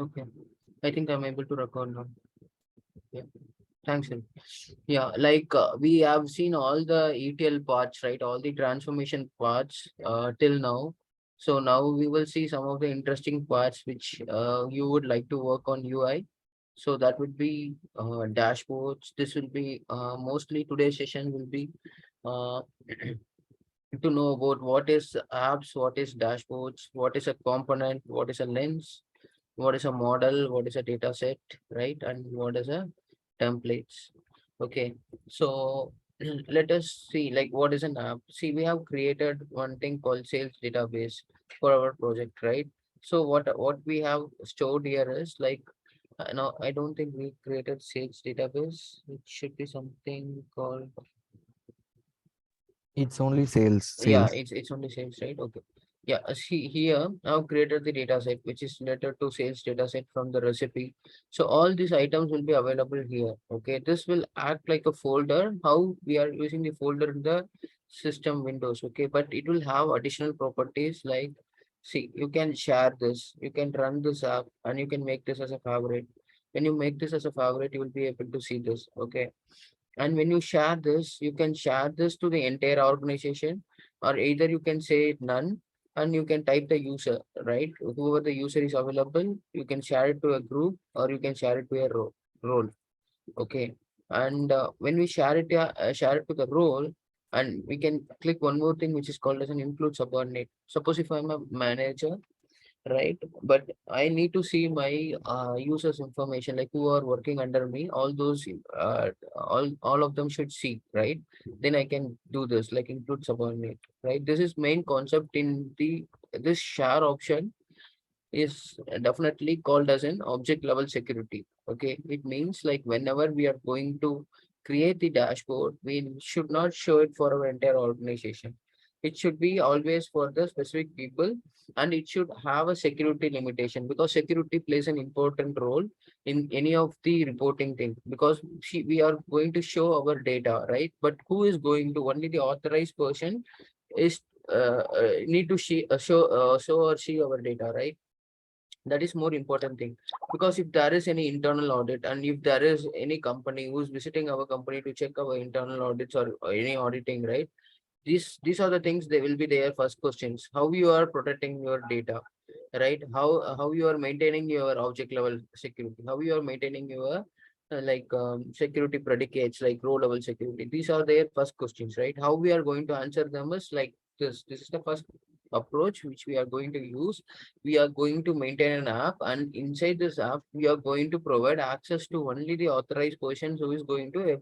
Okay. I think I'm able to record now. Yeah. Thanks. Sir. Yeah, like we have seen all the ETL parts, right? All the transformation parts till now. So now we will see some of the interesting parts which you would like to work on UI. So that would be dashboards. This will be mostly today's session will be uh, to know about what is apps, what is dashboards, what is a component, what is a lens, what is a model, what is a data set, right? And what is a templates. Okay, so let us see like what is an app. See, we have created one thing called sales database for our project, right? So what we have stored here is like no, I don't think we created sales database. It should be something called, It's only sales, yeah, sales. it's only sales, right? Okay. Yeah, see here I've created the data set which is related to sales data set from the recipe. So all these items will be available here. Okay, this will act like a folder, how we are using the folder in the system windows. Okay, but it will have additional properties like, see, you can share this, you can run this app, and you can make this as a favorite. When you make this as a favorite, you will be able to see this. Okay, and when you share this, you can share this to the entire organization, or either you can say none, and you can type the user, right? Whoever the user is available, you can share it to a group or you can share it to a role. Okay. And when we share it to the role, and we can click one more thing which is called as an include subordinate. Suppose if I'm a manager, right, but I need to see my users information, like who are working under me, all those all of them should see, right? Then I can do this like include subordinate, right? This is main concept in the this share option is definitely called as an object level security. Okay, it means like whenever we are going to create the dashboard, we should not show it for our entire organization. It should be always for the specific people, and it should have a security limitation because security plays an important role in any of the reporting thing. Because see, we are going to show our data, right? But who is going to, only the authorized person is need to show or see our data, right? That is more important thing, because if there is any internal audit and if there is any company who's visiting our company to check our internal audits or any auditing, right, these are the things they will be their first questions: how you are protecting your data, right? How you are maintaining your object level security, how you are maintaining your security predicates like row level security. These are their first questions, right? How we are going to answer them is like this is the first approach which we are going to use. We are going to maintain an app, and inside this app we are going to provide access to only the authorized persons who is going to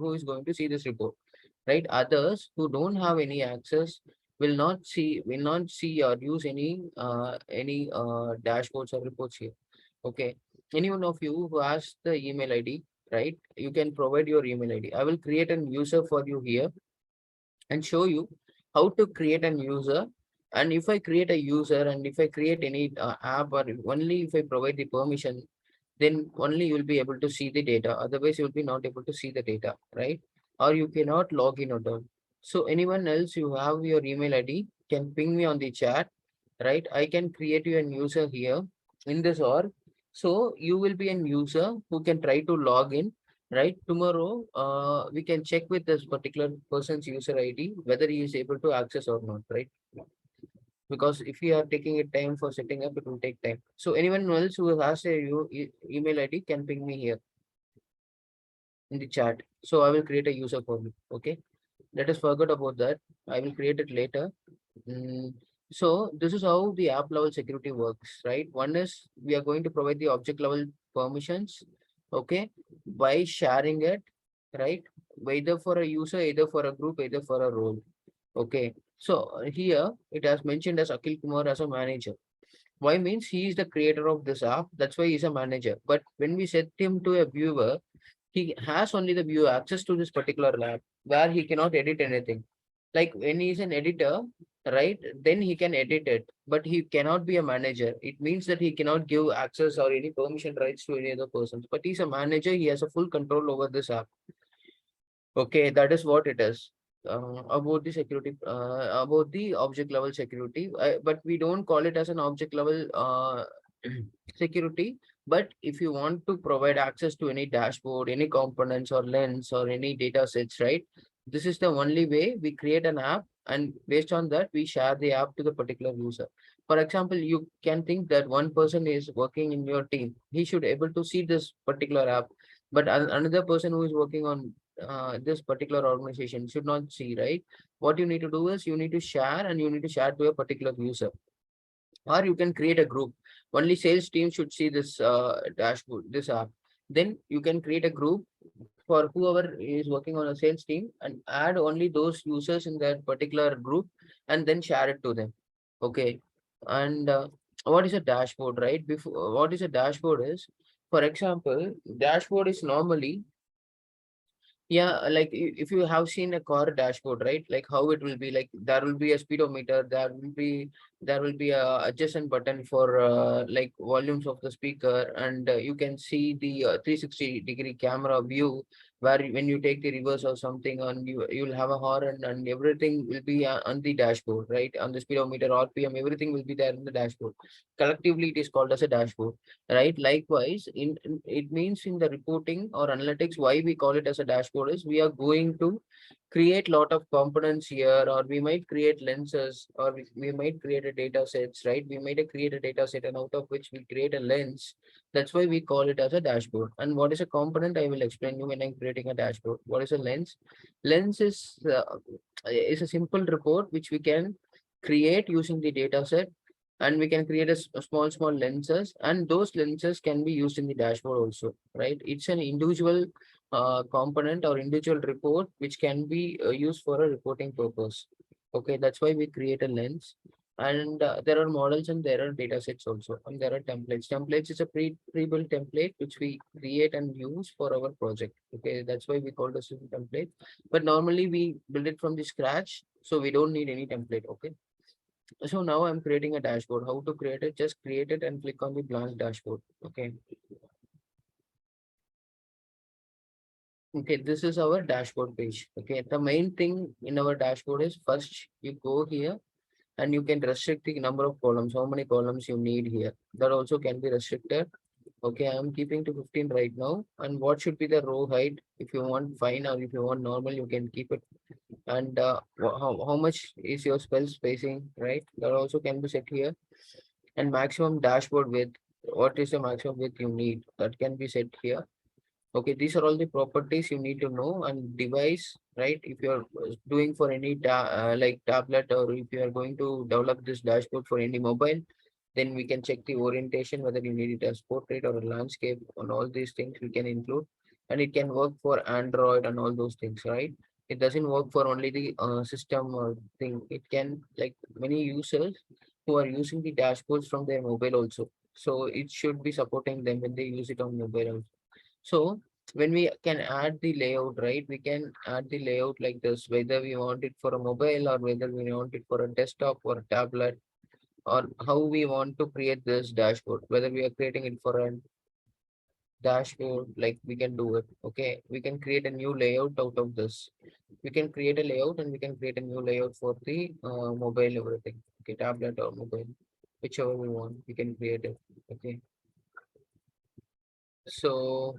who is going to see this report, right? Others who don't have any access will not see or use any dashboards or reports here. Okay, any one of you who has the email ID, right, you can provide your email ID. I will create a user for you here and show you how to create an user. And if I create a user and if I create any app, or only if I provide the permission, then only you will be able to see the data. Otherwise, you will be not able to see the data, right? Or you cannot log in or down. So anyone else you have your email ID can ping me on the chat, right? I can create you a user here in this org. So you will be a user who can try to log in, right? Tomorrow, we can check with this particular person's user ID whether he is able to access or not, right? Because if you are taking a time for setting up, it will take time. So anyone else who has a email ID can ping me here in the chat. So I will create a user for you. Okay. Let us forget about that. I will create it later. Mm, so this is how the app level security works, right? One is we are going to provide the object level permissions, okay, by sharing it, right? Either for a user, either for a group, either for a role. Okay. So here it has mentioned as Akil Kumar as a manager. Why means he is the creator of this app. That's why he's a manager. But when we set him to a viewer, he has only the viewer access to this particular lab where he cannot edit anything. Like when he's an editor, right, then he can edit it, but he cannot be a manager. It means that he cannot give access or any permission rights to any other persons. But he's a manager, he has a full control over this app. Okay, that is what it is. About the security, about the object level security, but we don't call it as an object level security. But if you want to provide access to any dashboard, any components or lens or any data sets, right? This is the only way we create an app, and based on that, we share the app to the particular user. For example, you can think that one person is working in your team. He should able to see this particular app, but another person who is working on this particular organization should not see, right? What you need to do is you need to share, and you need to share to a particular user, or you can create a group. Only sales team should see this dashboard, this app. Then you can create a group for whoever is working on a sales team, and add only those users in that particular group, and then share it to them. Okay. And what is a dashboard, right? Before, what is a dashboard is, for example, dashboard is normally, yeah, like if you have seen a car dashboard, right? Like how it will be, like there will be a speedometer, there will be a adjustment button for like volumes of the speaker, and you can see the 360-degree camera view, where when you take the reverse or something, and you'll have a horn, and everything will be on the dashboard, right? On the speedometer, RPM, everything will be there in the dashboard. Collectively, it is called as a dashboard, right? Likewise, it means in the reporting or analytics, why we call it as a dashboard is we are going to create lot of components here, or we might create lenses, or we might create a data sets, right? We might create a data set, and out of which we create a lens. That's why we call it as a dashboard. And what is a component, I will explain you when I'm creating a dashboard. What is a lens? Lens is a simple report which we can create using the data set, and we can create a small lenses, and those lenses can be used in the dashboard also, right? It's an individual component or individual report which can be used for a reporting purpose. Okay, that's why we create a lens. And there are models, and there are data sets also, and there are templates is a pre-built template which we create and use for our project. Okay, that's why we call this a template. But normally we build it from the scratch, so we don't need any template. Okay. So now I'm creating a dashboard. How to create it? Just create it and click on the blank dashboard. Okay. Okay, this is our dashboard page. Okay, the main thing in our dashboard is, first you go here and you can restrict the number of columns, how many columns you need here. That also can be restricted. Okay, I'm keeping to 15 right now. And what should be the row height? If you want fine, or if you want normal, you can keep it. And how much is your spell spacing, right? That also can be set here. And maximum dashboard width, what is the maximum width you need, that can be set here. Okay, these are all the properties you need to know. And device, right? If you're doing for any like tablet, or if you are going to develop this dashboard for any mobile, then we can check the orientation, whether you need it as portrait or a landscape. On all these things we can include. And it can work for Android and all those things, right? It doesn't work for only the system or thing. It can, like many users who are using the dashboards from their mobile also, so it should be supporting them when they use it on mobile also. So when we can add the layout, right? We can add the layout like this, whether we want it for a mobile, or whether we want it for a desktop or a tablet, or how we want to create this dashboard, whether we are creating it for a dashboard, like we can do it. Okay, we can create a new layout out of this. We can create a layout, and we can create a new layout for the mobile, everything. Okay, tablet or mobile, whichever we want, we can create it. Okay, so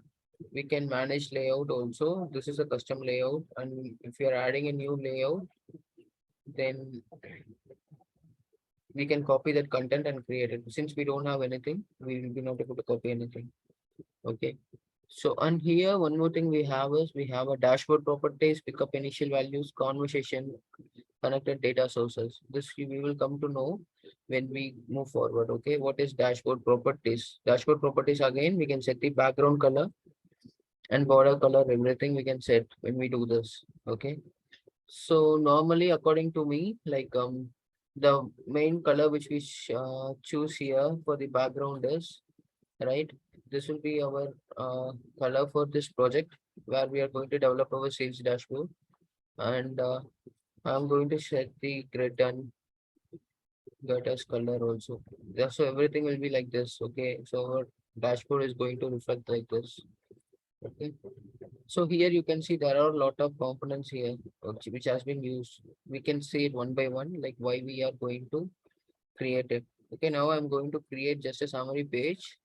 we can manage layout also. This is a custom layout, and if you are adding a new layout, then we can copy that content and create it. Since we don't have anything, we will be not able to copy anything. Okay. So, and here one more thing we have is, we have a dashboard properties, pickup initial values, conversation, connected data sources. This we will come to know when we move forward. Okay, what is dashboard properties? Dashboard properties, again, we can set the background color and border color, everything we can set when we do this. Okay, so normally, according to me, like the main color which we choose here for the background is, right, this will be our color for this project, where we are going to develop our sales dashboard. And I'm going to set the grid and get as color also. Yeah, so everything will be like this. Okay, so our dashboard is going to reflect like this. Okay, so here you can see there are a lot of components here which has been used. We can see it one by one, like why we are going to create it. Okay, now I'm going to create just a summary page.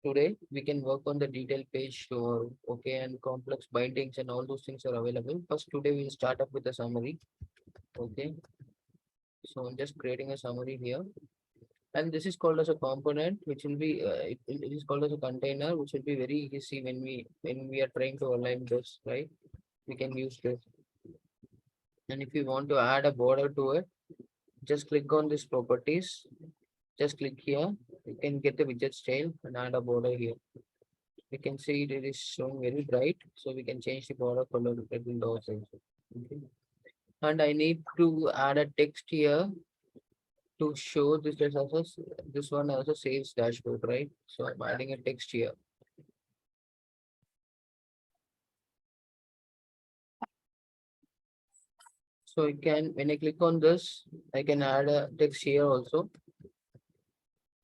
Today we can work on the detailed page or okay, and complex bindings and all those things are available. First today we'll start up with the summary. Okay, so I'm just creating a summary here, and this is called as a component, which will be it is called as a container, which will be very easy when we are trying to align this, right? We can use this, and if you want to add a border to it, just click on this properties. Just click here. You can get the widget style and add a border here. We can see it is showing very bright, so we can change the border color at Windows also. Okay. And I need to add a text here to show this as also this one also saves dashboard, right? So I'm adding a text here. So I can when I click on this, I can add a text here also.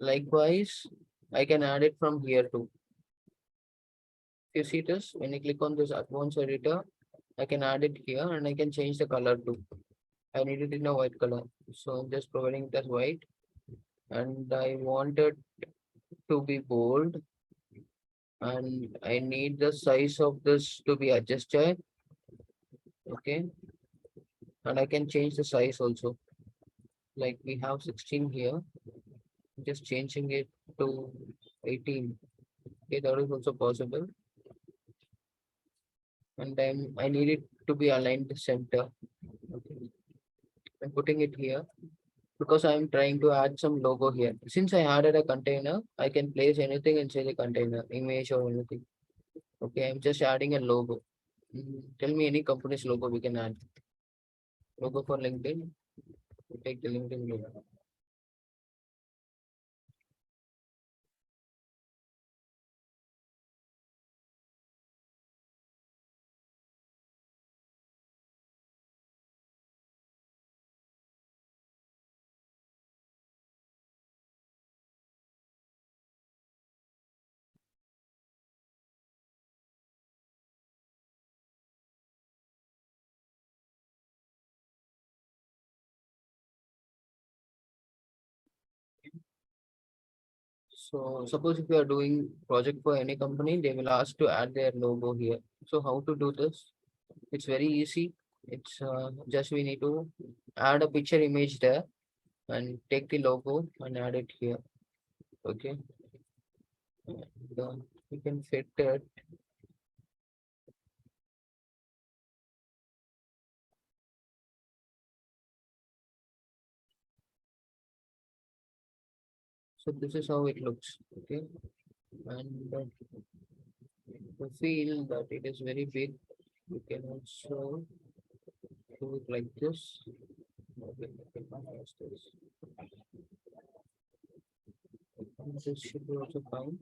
Likewise, I can add it from here too. If you see this, when I click on this advanced editor, I can add it here and I can change the color too. I need it in a white color. So I'm just providing it as white, and I want it to be bold, and I need the size of this to be adjusted. Okay. And I can change the size also. Like we have 16 here, just changing it to 18. Okay, that is also possible. And then I need it to be aligned to center. Okay. I'm putting it here because I'm trying to add some logo here. Since I added a container, I can place anything inside the container, image or anything. Okay, I'm just adding a logo. Tell me any company's logo we can add. Logo for LinkedIn. We take the LinkedIn logo. So suppose if you are doing project for any company, they will ask to add their logo here. So how to do this? It's very easy. It's just we need to add a picture image there and take the logo and add it here. Okay. And, we can fit it. So this is how it looks. Okay. And to feel that it is very big, you can also do it like this. Okay, okay, minus this. This should be also fine.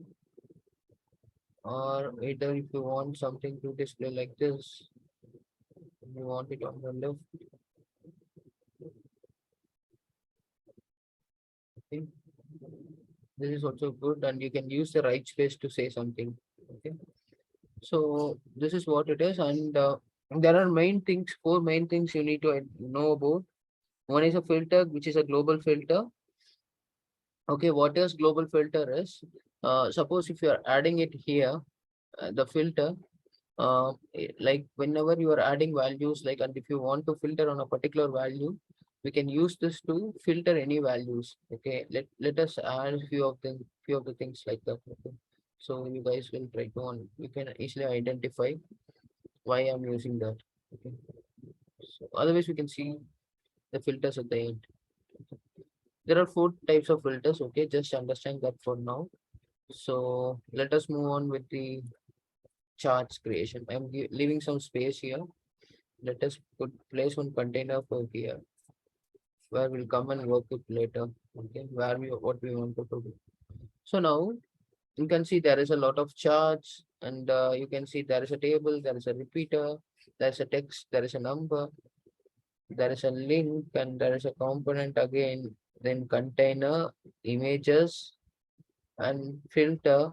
Or either if you want something to display like this, you want it on the left. Okay. This is also good, and you can use the right space to say something. Okay. So this is what it is, and there are main things, four main things you need to know about. One is a filter, which is a global filter. Okay, what is global filter is? Suppose if you are adding it here, the filter, like whenever you are adding values, like and if you want to filter on a particular value, we can use this to filter any values. Okay, let us add a few of the things like that. Okay, so you guys will try to on you can easily identify why I'm using that. Okay, so otherwise we can see the filters at the end. There are four types of filters. Okay, just understand that for now. So let us move on with the charts creation. I'm leaving some space here. Let us put place one container for here where we'll come and work it later. Okay, where we what we want to do. So now you can see there is a lot of charts, and you can see there is a table, there is a repeater, there is a text, there is a number, there is a link, and there is a component again. Then container, images, and filter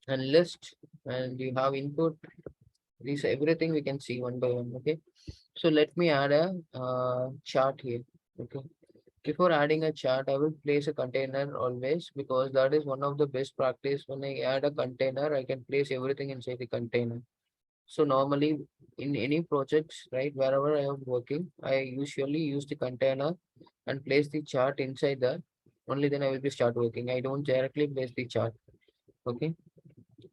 and list, and you have input. These everything we can see one by one. Okay. So let me add a chart here. Okay. Before adding a chart, I will place a container always, because that is one of the best practice. When I add a container, I can place everything inside the container. So normally in any projects, right, wherever I am working, I usually use the container and place the chart inside that. Only then I will be start working. I don't directly place the chart. Okay.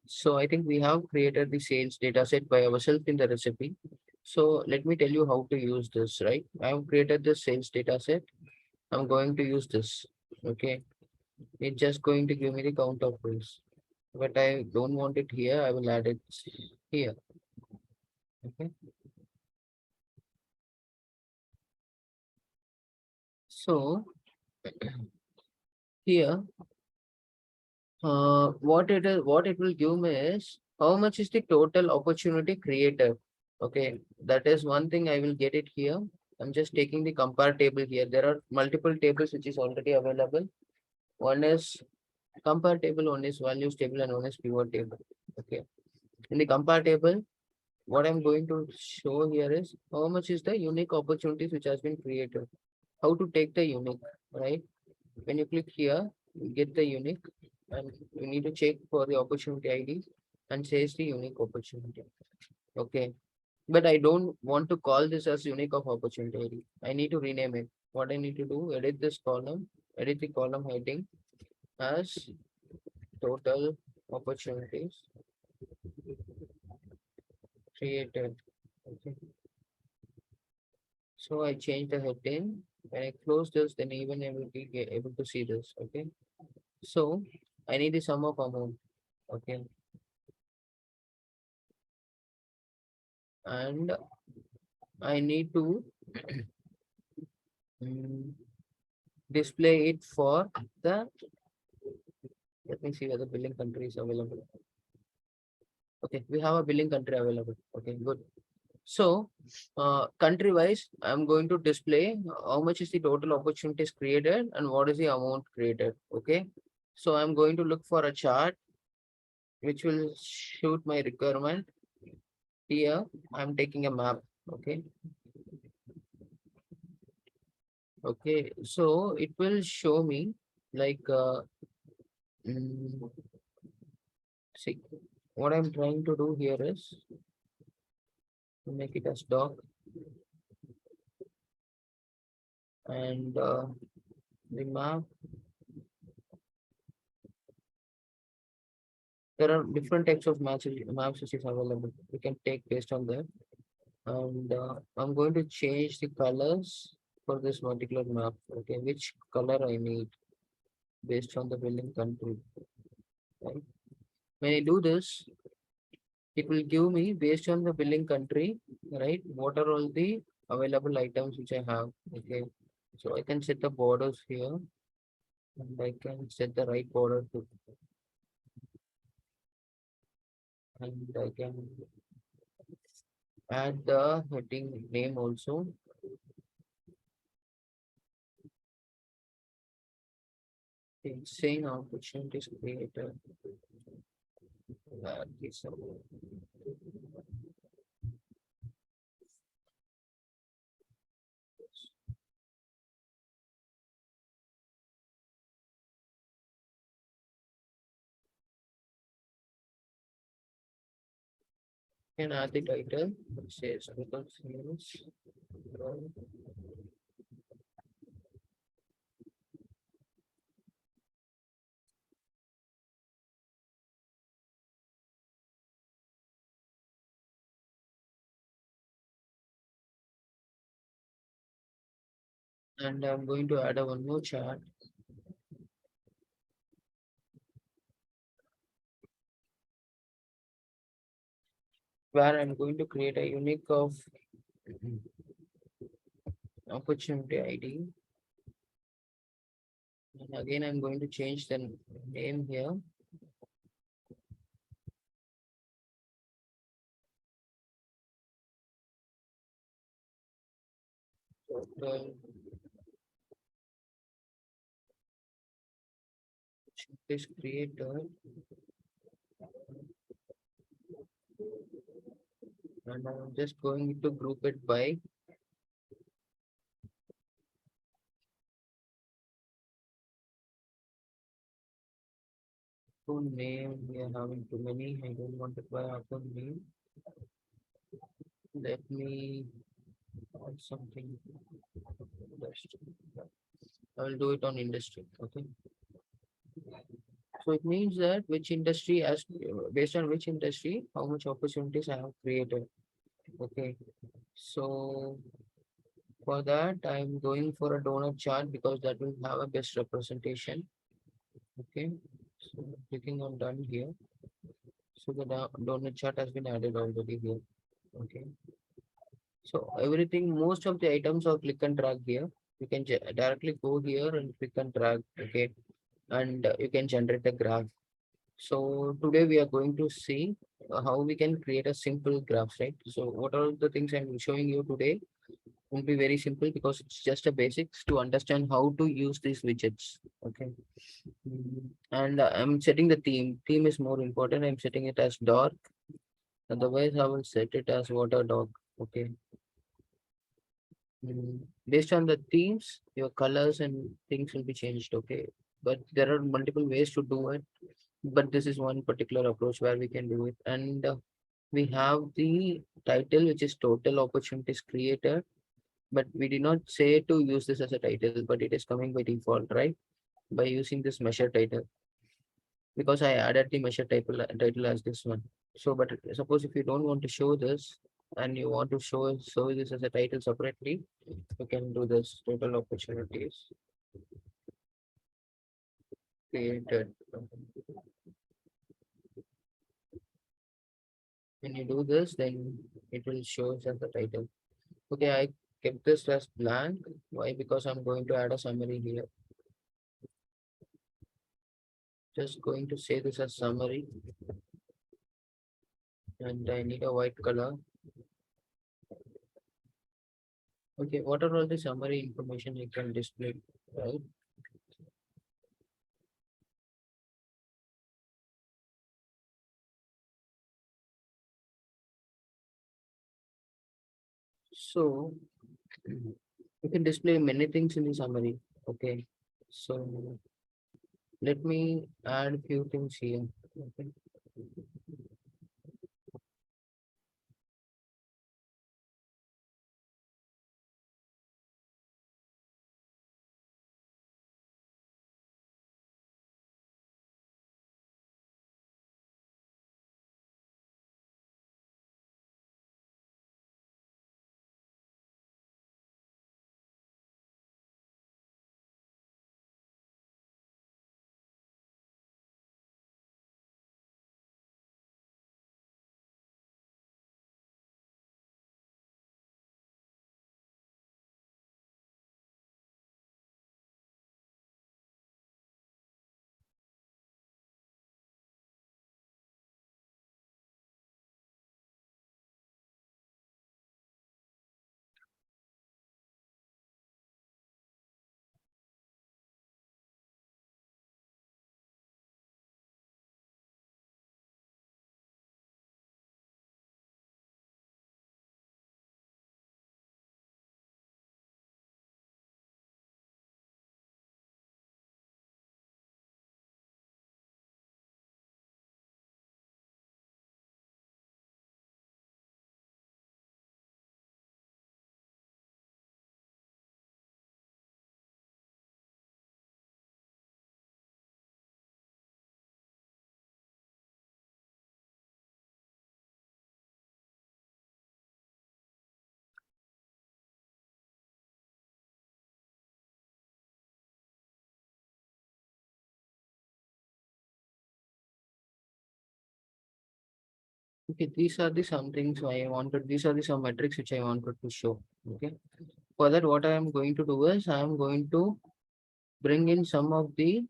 So I think we have created the sales data set by ourselves in the recipe. So let me tell you how to use this, right? I have created the sales data set. I'm going to use this. Okay. It's just going to give me the count of rows. But I don't want it here. I will add it here. Okay. So here, what it will give me is how much is the total opportunity created. Okay, that is one thing I will get it here. I'm just taking the compare table here. There are multiple tables which is already available. One is compare table, one is values table, and one is pivot table. Okay, in the compare table, what I'm going to show here is how much is the unique opportunities which has been created. How to take the unique, right? When you click here, you get the unique, and you need to check for the opportunity ID and says the unique opportunity. Okay. But I don't want to call this as unique of opportunity ID. I need to rename it. What I need to do, edit this column, edit the column heading as total opportunities created. Okay. So I change the heading. When I close this, then even I will be able to see this. Okay. So I need the sum of amount. Okay. And I need to mm, display it for the, let me see whether billing country is available. Okay, we have a billing country available. Okay, good. So, country wise, I'm going to display how much is the total opportunities created and what is the amount created. Okay, so I'm going to look for a chart which will shoot my requirement. Here, I'm taking a map. Okay, okay, so it will show me like, mm, see, what I'm trying to do here is to make it as doc, and the map. There are different types of maps which is available. We can take based on that. And I'm going to change the colors for this particular map. Okay, which color I need based on the building country. Right? When I do this, it will give me based on the billing country, right? What are all the available items which I have? Okay, so I can set the borders here, and I can set the right border to, and I can add the heading name also. Insane opportunities created. This, can add the title. It says total sales. And I'm going to add a one more chart where I'm going to create a unique of opportunity ID. And again, I'm going to change the name here. Total opportunities created. And I'm just going to group it by Account name, we are having too many. I don't want it by account name. Let me add something. Industry. I will do it on industry. Okay. So it means that which industry as based on which industry, how much opportunities I have created. Okay. So for that, I'm going for a donut chart because that will have a best representation. Okay. So clicking on done here. So the donut chart has been added already here. Okay. So everything, most of the items are click and drag here. You can directly go here and click and drag. Okay. And you can generate a graph. So today we are going to see how we can create a simple graphs, right? So what are the things I'm showing you today will be very simple because it's just a basics to understand how to use these widgets. Okay. And I'm setting the theme. Theme is more important. I'm setting it as dark. Otherwise, I will set it as water dog. Okay. Based on the themes, your colors and things will be changed. Okay. But there are multiple ways to do it. But this is one particular approach where we can do it. And we have the title, which is total opportunities created. But we did not say to use this as a title, but it is coming by default, right? By using this measure title because I added the measure title as this one. So, but suppose if you don't want to show this and you want to show this as a title separately, you can do this total opportunities created. When you do this, then it will show us as the title. Okay, I kept this as blank. Why? Because I'm going to add a summary here. Just going to say this as summary, and I need a white color. Okay, what are all the summary information you can display? Right. So you can display many things in the summary. Okay. So let me add a few things here. Okay. Okay, these are the some things I wanted. These are the some metrics which I wanted to show. Okay. For that, what I am going to do is I am going to bring in some of the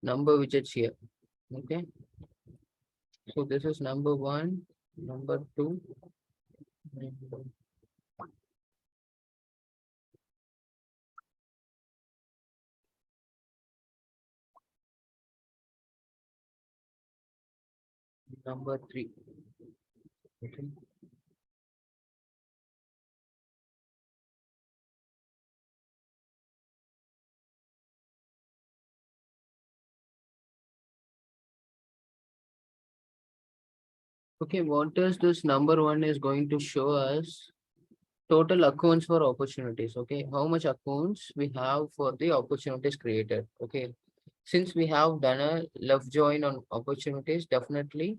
number widgets here. Okay. So this is number one, number two, and number three. Okay. Okay, what is this number one is going to show us total accounts for opportunities. Okay, how much accounts we have for the opportunities created. Okay, since we have done a left join on opportunities, definitely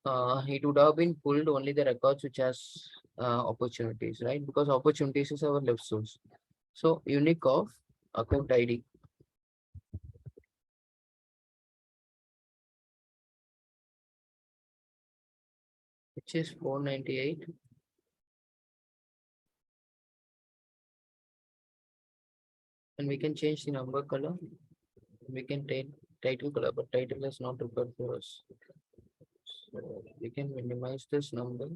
it would have been pulled only the records which has opportunities, right? Because opportunities is our left source. So unique of account ID, which is 498, and we can change the number color. We can take title color, but title is not required for us. So we can minimize this number.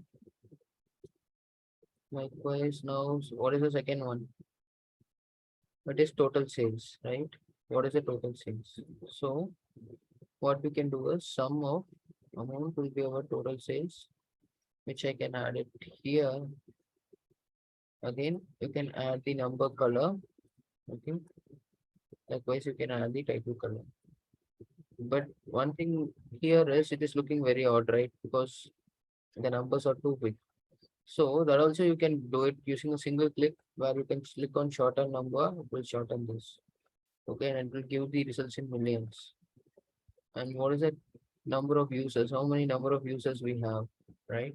Likewise, now what is the second one? It is total sales, right? What is the total sales? So what we can do is sum of amount will be our total sales, which I can add it here. Again, you can add the number color. Okay. Likewise, you can add the title color. But one thing here is it is looking very odd, right? Because the numbers are too big. So that also you can do it using a single click where you can click on shorten number, it will shorten this. Okay, and it will give the results in millions. And what is the number of users? How many number of users we have, right?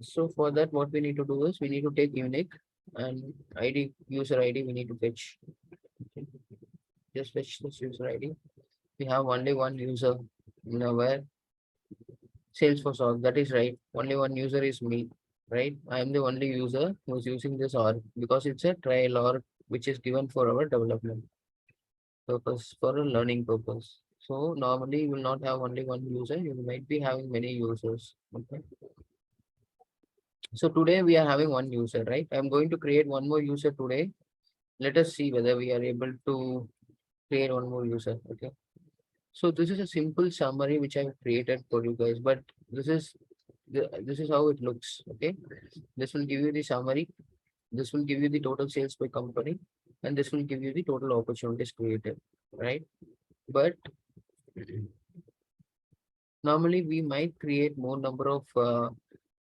So for that, what we need to do is we need to take unique and ID user ID we need to fetch. Okay. Just fetch this user ID. We have only one user in our Salesforce org. That is right. Only one user is me, right? I am the only user who is using this org because it's a trial org which is given for our development purpose, for a learning purpose. So normally you will not have only one user, you might be having many users. Okay. So today we are having one user, right? I'm going to create one more user today. Let us see whether we are able to create one more user. Okay. So this is a simple summary which I've created for you guys, but this is this is how it looks. Okay. This will give you the summary. This will give you the total sales by company, and this will give you the total opportunities created, right? But normally we might create more number of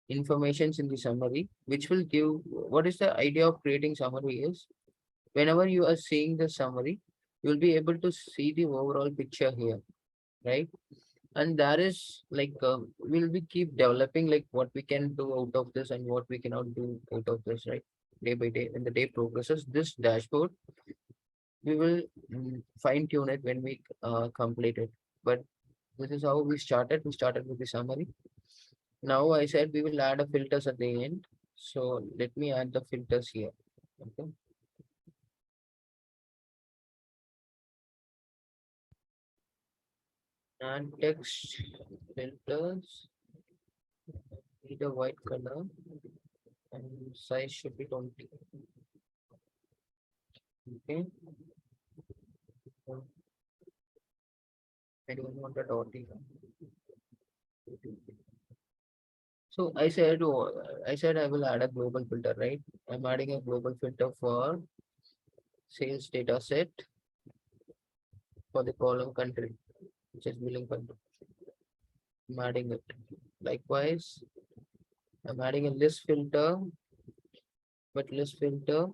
informations in the summary, which will give what is the idea of creating summary is whenever you are seeing the summary, you'll be able to see the overall picture here, right? And that is like we'll be keep developing like what we can do out of this and what we cannot do out of this, right? Day by day, when the day progresses, this dashboard we will fine tune it when we complete it. But this is how we started. We started with the summary. Now I said we will add a filters at the end. So let me add the filters here. Okay. And text filters, need a white color and size should be 20. Okay. I don't want a dotty. So I said I will add a global filter, right? I'm adding a global filter for sales data set for the column country, which is billing country. I'm adding it. Likewise, I'm adding a list filter, but list filter,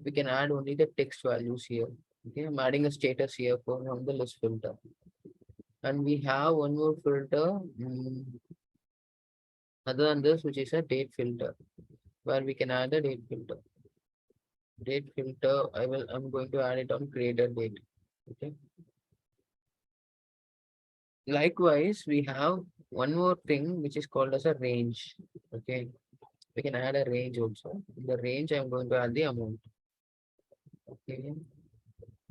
we can add only the text values here. Okay, I'm adding a status here for from the list filter. And we have one more filter other than this, which is a date filter, where we can add a date filter. Date filter, I'm going to add it on creator date. Okay. Likewise, we have one more thing which is called as a range. Okay. We can add a range also. In the range, I'm going to add the amount. Okay.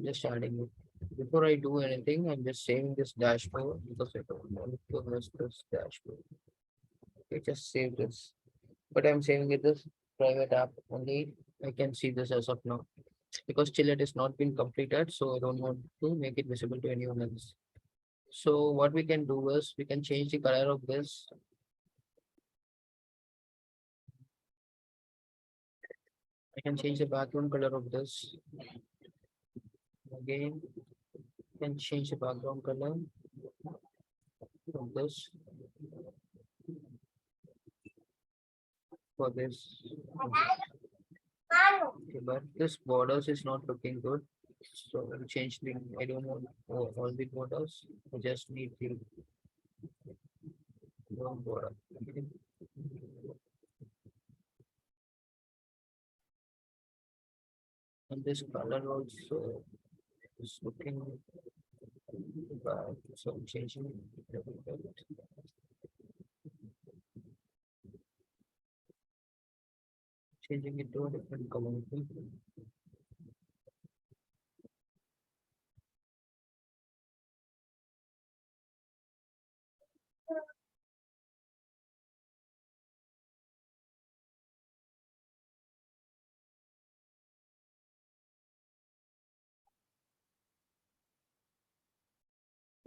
Just adding it. Before I do anything, I'm just saving this dashboard because I don't want to miss this dashboard. Okay, just save this. But I'm saving it this private app only. I can see this as of now because still it has not been completed, so I don't want to make it visible to anyone else. So what we can do is we can change the color of this. I can change the background color of this. Again, can change the background color of this. for this. Okay, but this borders is not looking good. So I'll change the, I don't want all the borders. I just need the one border. Okay. And this color also is looking bad. So I'm changing it a little bit. Changing it to a different color. Okay.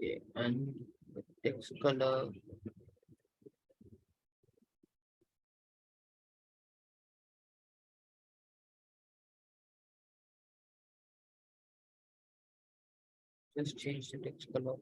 Yeah, and the text color, just change the text color.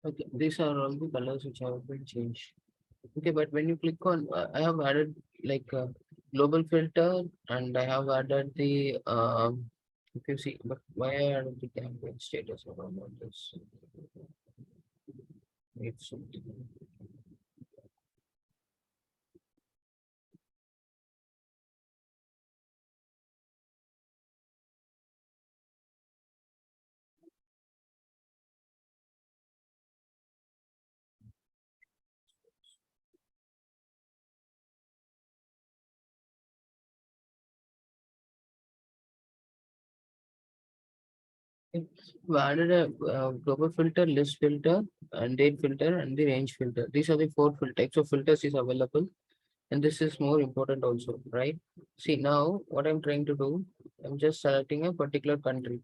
Okay, these are all the colors which have been changed. Okay, but when you click on, I have added like a global filter and I have added the, if you see, but why I added the campaign status? I don't know this. It's something. Okay. We added a global filter, list filter, and date filter, and the range filter. These are the four types of filters is available, and this is more important also, right? See now what I'm trying to do, I'm just selecting a particular country.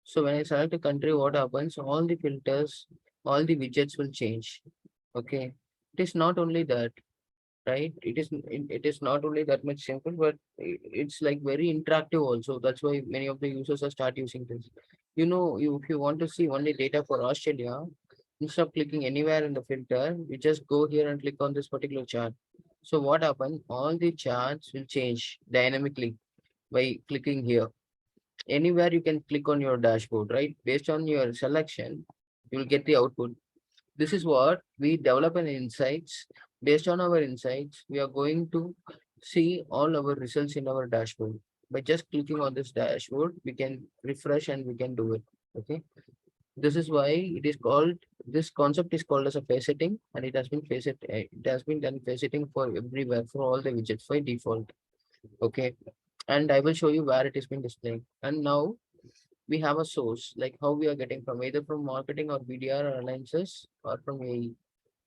So when I select a country, what happens? All the filters, all the widgets will change. Okay. It is not only that, right? It is not only that much simple, but it's like very interactive also. That's why many of the users are start using this. You know, if you want to see only data for Australia, instead of clicking anywhere in the filter, you just go here and click on this particular chart. So what happens? All the charts will change dynamically by clicking here. Anywhere you can click on your dashboard, right? Based on your selection, you will get the output. This is what we develop an insights. Based on our insights, we are going to see all our results in our dashboard. By just clicking on this dashboard, we can refresh and we can do it. Okay. This is why it is called, this concept is called as a faceting, and it has been it has been done faceting for everywhere for all the widgets by default. Okay. And I will show you where it is being displayed. And now we have a source, like how we are getting from either from marketing or BDR or alliances or from AE.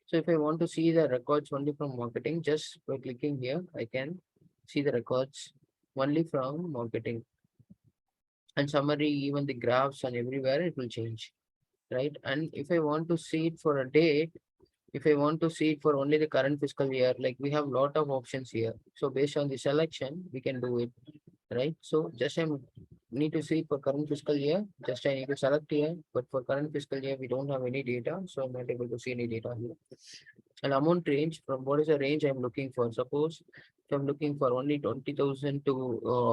So if I want to see the records only from marketing, just by clicking here, I can see the records only from marketing. And summary, even the graphs and everywhere it will change, right? And if I want to see it for a date, if I want to see it for only the current fiscal year, like we have lot of options here. So based on the selection, we can do it, right? So just I need to see for current fiscal year, just I need to select here, but for current fiscal year, we don't have any data, so I'm not able to see any data here. An amount range, from what is the range I'm looking for? Suppose if I'm looking for only 20,000 to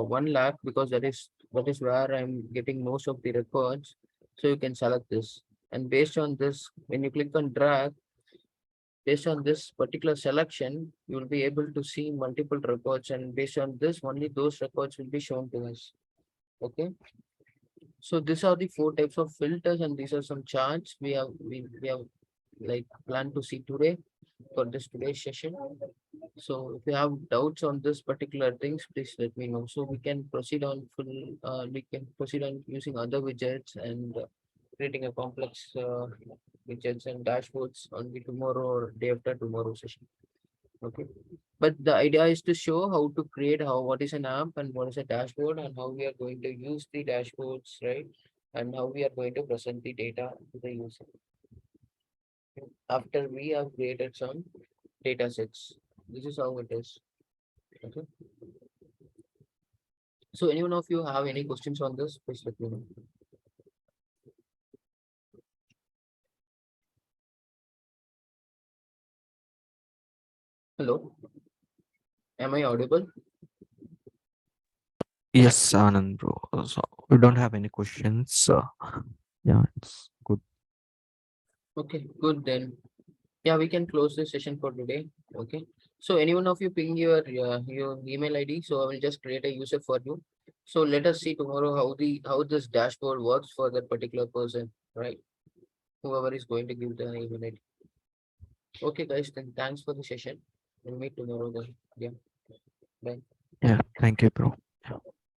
1 lakh, because that is where I'm getting most of the records. So you can select this. And based on this, when you click on drag, based on this particular selection, you will be able to see multiple records, and based on this, only those records will be shown to us. Okay. So these are the four types of filters, and these are some charts we have like planned to see today for this today's session. So if you have doubts on this particular things, please let me know. So we can proceed on full. We can proceed on using other widgets and creating a complex widgets and dashboards on the tomorrow or day after tomorrow session. Okay, but the idea is to show how to create, how what is an app and what is a dashboard, and how we are going to use the dashboards, right? And how we are going to present the data to the user after we have created some data sets. This is how it is. Okay, so anyone of you have any questions on this, please let me know. Hello, am I audible? Yes, Anand, bro. So we don't have any questions. Yeah, it's good. Okay, good then. Yeah, we can close this session for today. Okay. So anyone of you ping your email ID. So I will just create a user for you. So let us see tomorrow how this dashboard works for that particular person, right? Whoever is going to give the email ID. Okay, guys. Then thanks for the session. We'll meet tomorrow then. Yeah. Bye. Yeah, thank you, bro.